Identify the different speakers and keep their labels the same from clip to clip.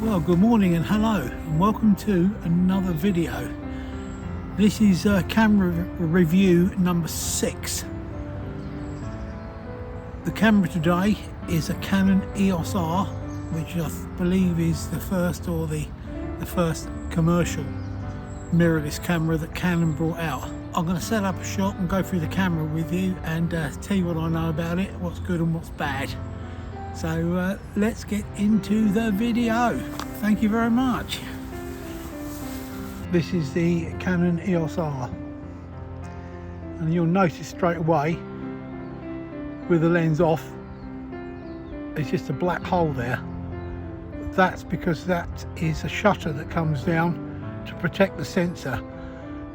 Speaker 1: Well, good morning and hello and welcome to another video. This is camera review number 6. The camera today is a Canon EOSR, which I believe is the first commercial mirrorless camera that Canon brought out. I'm going to set up a shot and go through the camera with you and tell you what I know about it, what's good and what's bad. So let's get into the video. Thank you very much. This is the Canon EOSR, and you'll notice straight away with the lens off it's just a black hole there. That's because that is a shutter that comes down to protect the sensor,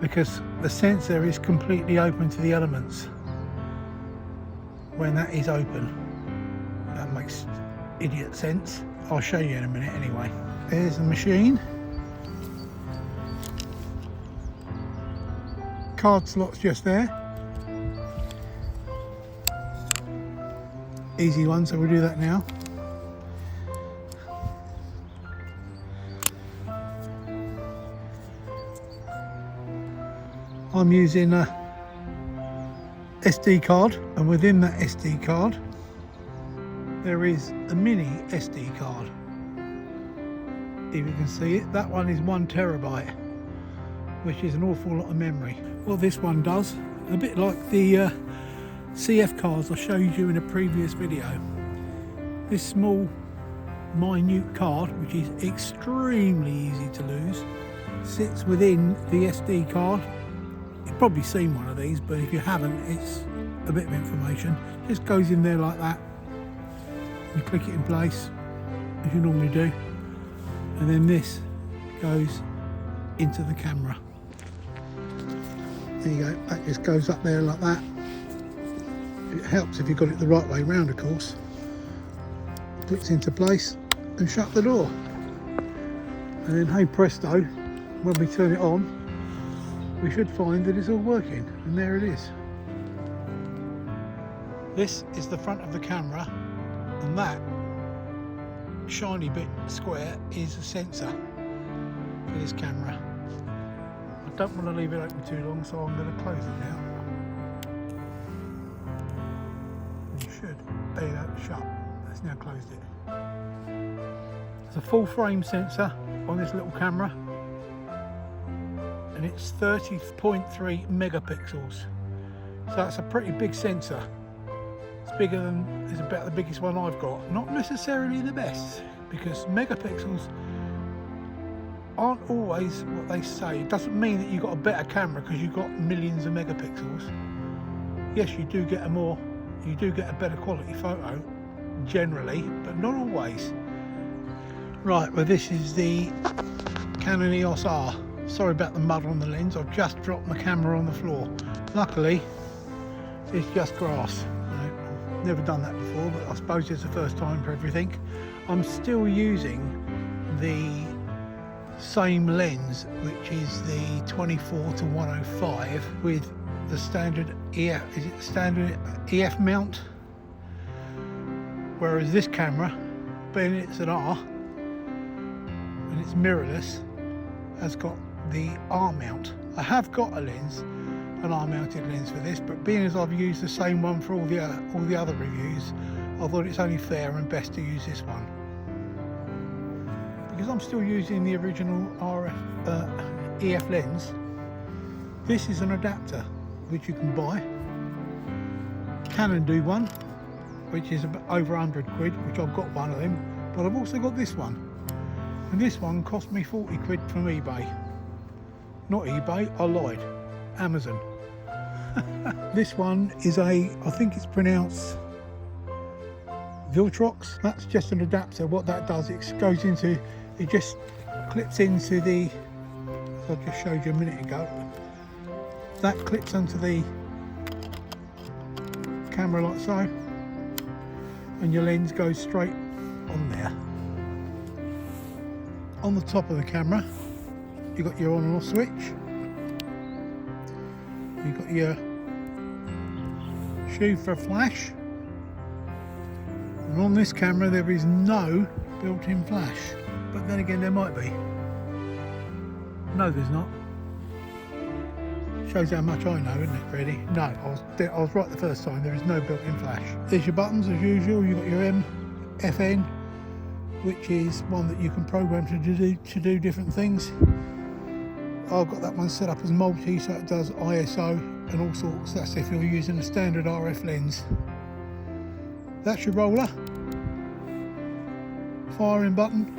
Speaker 1: because the sensor is completely open to the elements when that is open. That makes idiot sense. I'll show you in a minute anyway. There's the machine. Card slot's just there. Easy one, so we'll do that now. I'm using a SD card, and within that SD card there is a mini SD card. If you can see it, that one is 1 terabyte, which is an awful lot of memory. What this one does, a bit like the CF cards I showed you in a previous video, this small minute card, which is extremely easy to lose, sits within the SD card. You've probably seen one of these, but if you haven't, it's a bit of information. Just goes in there like that. You click it in place as you normally do, and then this goes into the camera. There you go, that just goes up there like that. It helps if you've got it the right way round, of course. Clicks into place and shut the door, and then hey presto, when we turn it on we should find that it's all working, and there it is. This is the front of the camera, and that shiny bit square is a sensor for this camera. I don't want to leave it open too long, so I'm going to close it now. You should. There you go, shut. That's now closed it. It's a full frame sensor on this little camera, and it's 30.3 megapixels. So that's a pretty big sensor. It's bigger than, it's about the biggest one I've got. Not necessarily the best, because megapixels aren't always what they say. It doesn't mean that you've got a better camera because you've got millions of megapixels. Yes, you do get a better quality photo generally, but not always. Right, well this is the Canon EOSR. Sorry about the mud on the lens, I've just dropped my camera on the floor. Luckily it's just grass. I've never done that before, but I suppose it's the first time for everything. I'm still using the same lens, which is the 24-105 with the standard EF, is it the standard EF mount? Whereas this camera, being it's an R and it's mirrorless, has got the R mount. I have got a lens, an R mounted lens for this, but being as I've used the same one for all the other reviews, I thought it's only fair and best to use this one. Because I'm still using the original EF lens, this is an adapter which you can buy. Canon do one, which is about over 100 quid, which I've got one of them, but I've also got this one. And this one cost me 40 quid from eBay. Not eBay, I lied. Amazon. This one is I think it's pronounced Viltrox. That's just an adapter. What that does, it goes into, it just clips into the, as I just showed you a minute ago, that clips onto the camera like so, and your lens goes straight on there. On the top of the camera you've got your on and off switch, you've got your shoe for flash, and on this camera there is no built-in flash. but then again there might be. No, there's not. Shows how much I know, isn't it, really? No, I was right the first time. There is no built-in flash. There's your buttons as usual. You've got your M, FN, which is one that you can program to do different things. I've got that one set up as multi, so it does ISO and all sorts. That's if you're using a standard RF lens. That's your roller. Firing button.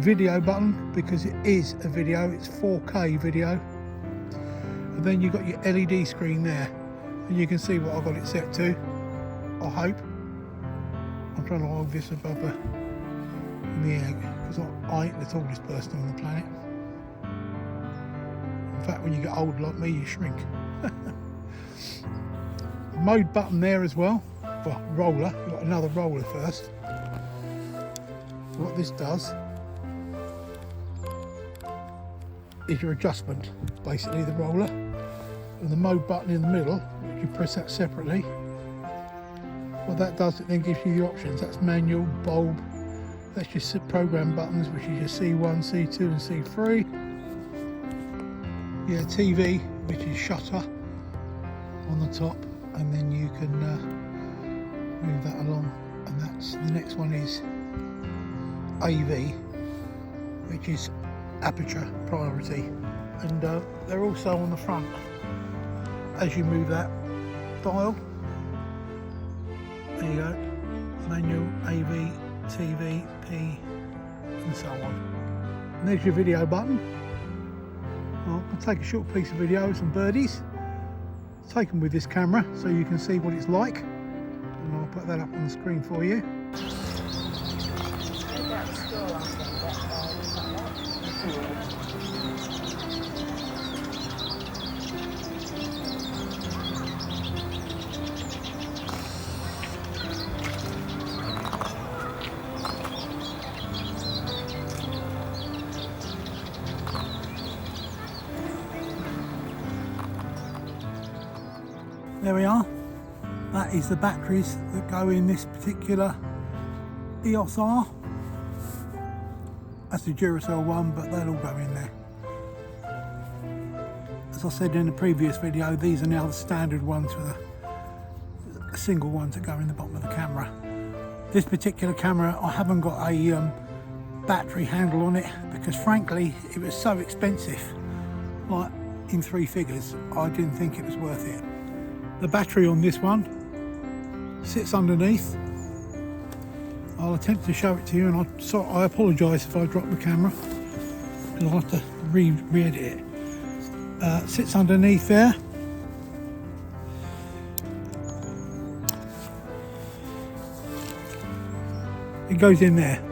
Speaker 1: Video button, because it is a video. It's 4K video. And then you've got your LED screen there, and you can see what I've got it set to, I hope. I'm trying to hold this above in the air, because I ain't the tallest person on the planet. In fact, when you get old like me, you shrink. Mode button there as well. Well, roller, you've got another roller first. What this does is your adjustment, basically the roller, and the mode button in the middle, which you press that separately. What that does, it then gives you the options. That's manual, bulb, that's your program buttons, which is your C1, C2 and C3. Your TV, which is shutter on the top, and then you can move that along, and that's the next one is AV, which is aperture priority, and they're also on the front as you move that dial. There you go, manual, AV, TV, P and so on. And there's your video button. I'll take a short piece of video of some birdies taken with this camera so you can see what it's like, and I'll put that up on the screen for you. There we are. That is the batteries that go in this particular EOSR. That's the Duracell one, but they'll all go in there. As I said in the previous video, these are now the standard ones for the single ones that go in the bottom of the camera. This particular camera, I haven't got a battery handle on it because frankly it was so expensive, like in 3 figures. I didn't think it was worth it. The battery on this one sits underneath. I'll attempt to show it to you, and I apologise if I drop the camera because I'll have to re-edit it. Sits underneath there. It goes in there.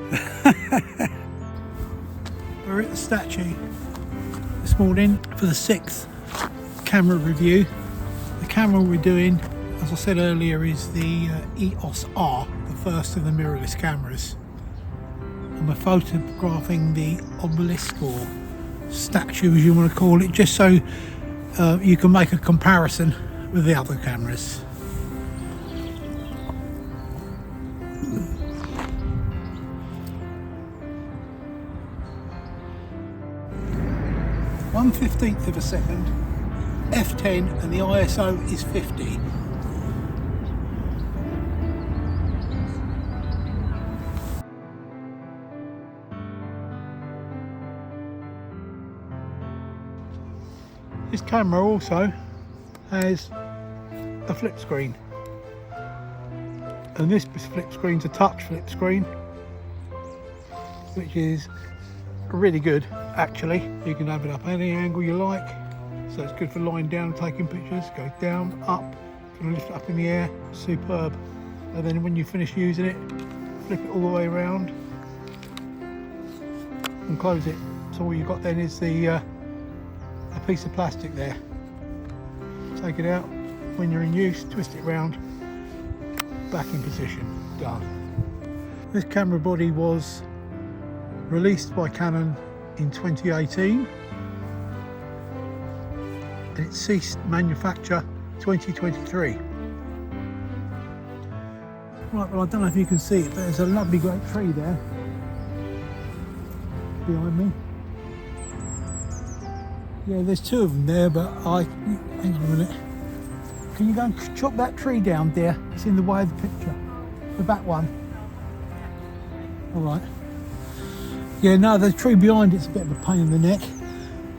Speaker 1: We're at the statue this morning for the 6th camera review. The camera we're doing, as I said earlier, is the EOSR, the first of the mirrorless cameras. And we're photographing the obelisk or statue, as you want to call it, just so you can make a comparison with the other cameras. .1/15 of a second, f10, and the ISO is 50. This camera also has a flip screen, and this flip screen's a touch flip screen, which is really good actually. You can have it up any angle you like, so it's good for lying down and taking pictures. Goes down, up, if you lift it up in the air, superb. And then when you finish using it, flip it all the way around and close it. So all you've got then is a piece of plastic there. Take it out when you're in use, twist it round, back in position, done. This camera body was released by Canon in 2018 and it ceased manufacture 2023. Right, well I don't know if you can see it, but there's a lovely great tree there. behind me. Yeah, there's two of them there, but hang on a minute. Can you go and chop that tree down there? It's in the way of the picture. The back one. All right. Yeah, no, the tree behind it's a bit of a pain in the neck,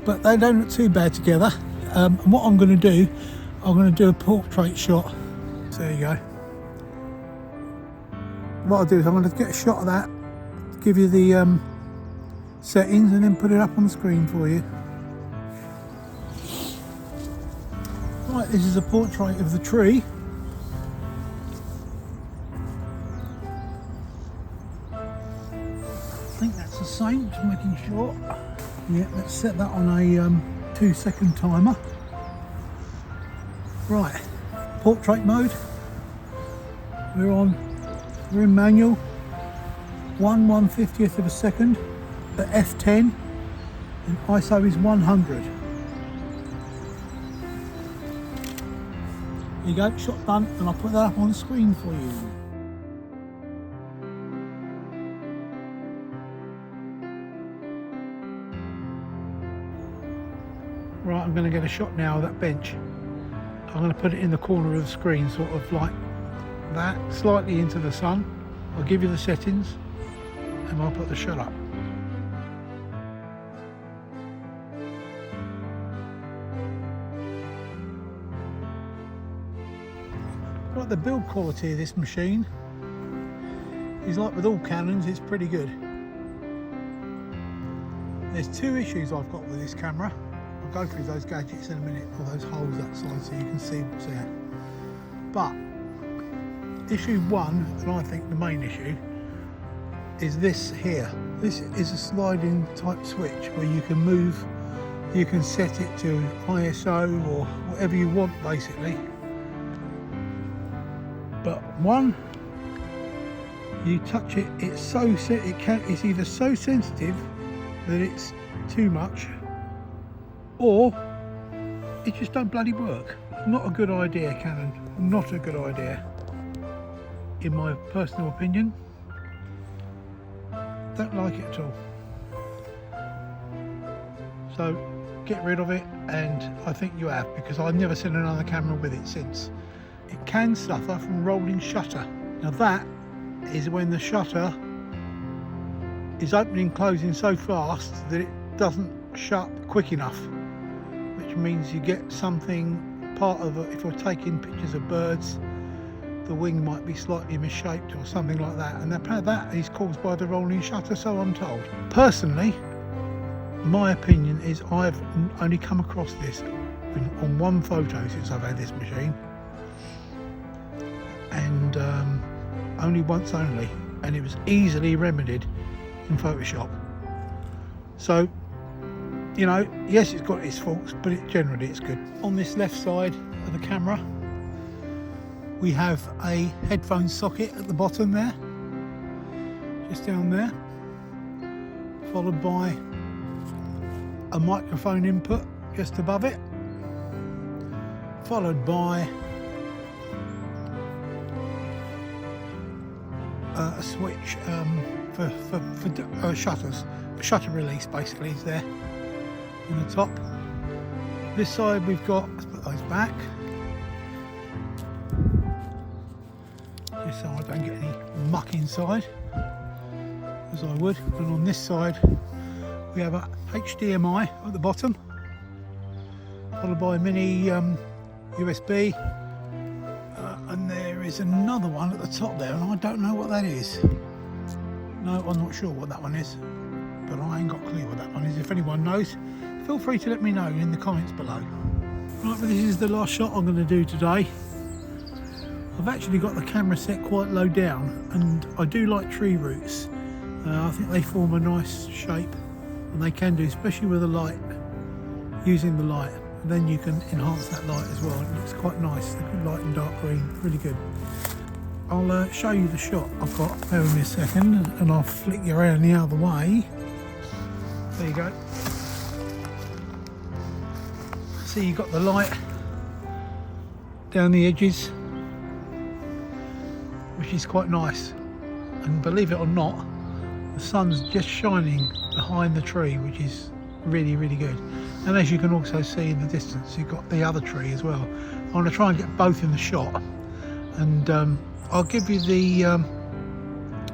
Speaker 1: but they don't look too bad together. And what I'm going to do, I'm going to do a portrait shot. So there you go. What I'll do is I'm going to get a shot of that, give you the settings, and then put it up on the screen for you. Right, this is a portrait of the tree. I think that's the same, just making sure. Yeah, let's set that on a 2-second timer. Right, portrait mode. We're in manual. 1/150th of a second at f10, and ISO is 100. There you go, shot done, and I'll put that up on the screen for you. Right, I'm going to get a shot now of that bench. I'm going to put it in the corner of the screen, sort of like that, slightly into the sun. I'll give you the settings and I'll put the shot up. Right, the build quality of this machine is like with all Canons, it's pretty good. There's two issues I've got with this camera. I'll go through those gadgets in a minute, or those holes that side, so you can see what's there. But issue one, and I think the main issue, is this here. This is a sliding type switch where you can move, you can set it to ISO or whatever you want basically. But one, you touch it, it's either so sensitive that it's too much, or it just don't bloody work. Not a good idea, Canon. Not a good idea, in my personal opinion. Don't like it at all. So get rid of it, and I think you have, because I've never seen another camera with it since. It can suffer from rolling shutter. Now that is when the shutter is opening and closing so fast that it doesn't shut quick enough, which means you get something, part of it, if you're taking pictures of birds, the wing might be slightly misshaped or something like that, and that is caused by the rolling shutter, so I'm told. Personally, my opinion is I've only come across this on one photo since I've had this machine, and only once only, and it was easily remedied in Photoshop. So, you know, yes, it's got its faults, but generally it's good. On this left side of the camera, we have a headphone socket at the bottom there, just down there, followed by a microphone input just above it, followed by a switch for shutters. Shutter release basically is there on the top. This side we've got, let's put those back, just so I don't get any muck inside, as I would. And on this side we have a HDMI at the bottom, followed by a mini USB, and there is another one at the top there, and I don't know what that is. No, I'm not sure what that one is, but I ain't got a clue what that one is. If anyone knows, feel free to let me know in the comments below. Right, but this is the last shot I'm going to do today. I've actually got the camera set quite low down, and I do like tree roots. I think they form a nice shape, and they can do, especially with the light, using the light. And then you can enhance that light as well. It looks quite nice, the good light and dark green, really good. I'll show you the shot I've got. Bear with me a second, and I'll flick you around the other way. There you go. See, you've got the light down the edges, which is quite nice. And believe it or not, the sun's just shining behind the tree, which is really, really good. And as you can also see in the distance, you've got the other tree as well. I'm going to try and get both in the shot, and I'll give you the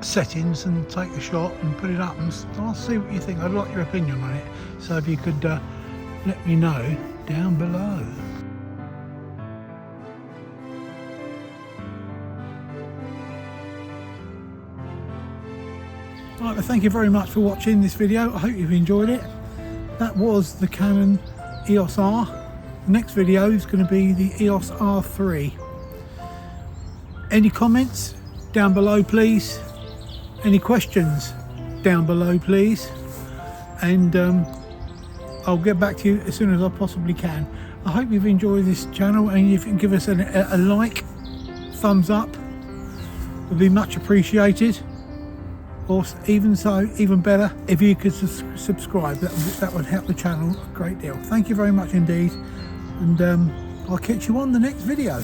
Speaker 1: settings and take the shot and put it up, and I'll see what you think. I'd like your opinion on it, so if you could let me know down below. Right, well, thank you very much for watching this video. I hope you've enjoyed it. That was the Canon EOSR. The next video is going to be the EOS R3. Any comments down below, please? Any questions down below, please? And I'll get back to you as soon as I possibly can. I hope you've enjoyed this channel, and if you can give us a like, thumbs up, would be much appreciated. Or even better, if you could subscribe, that would help the channel a great deal. Thank you very much indeed, and I'll catch you on the next video.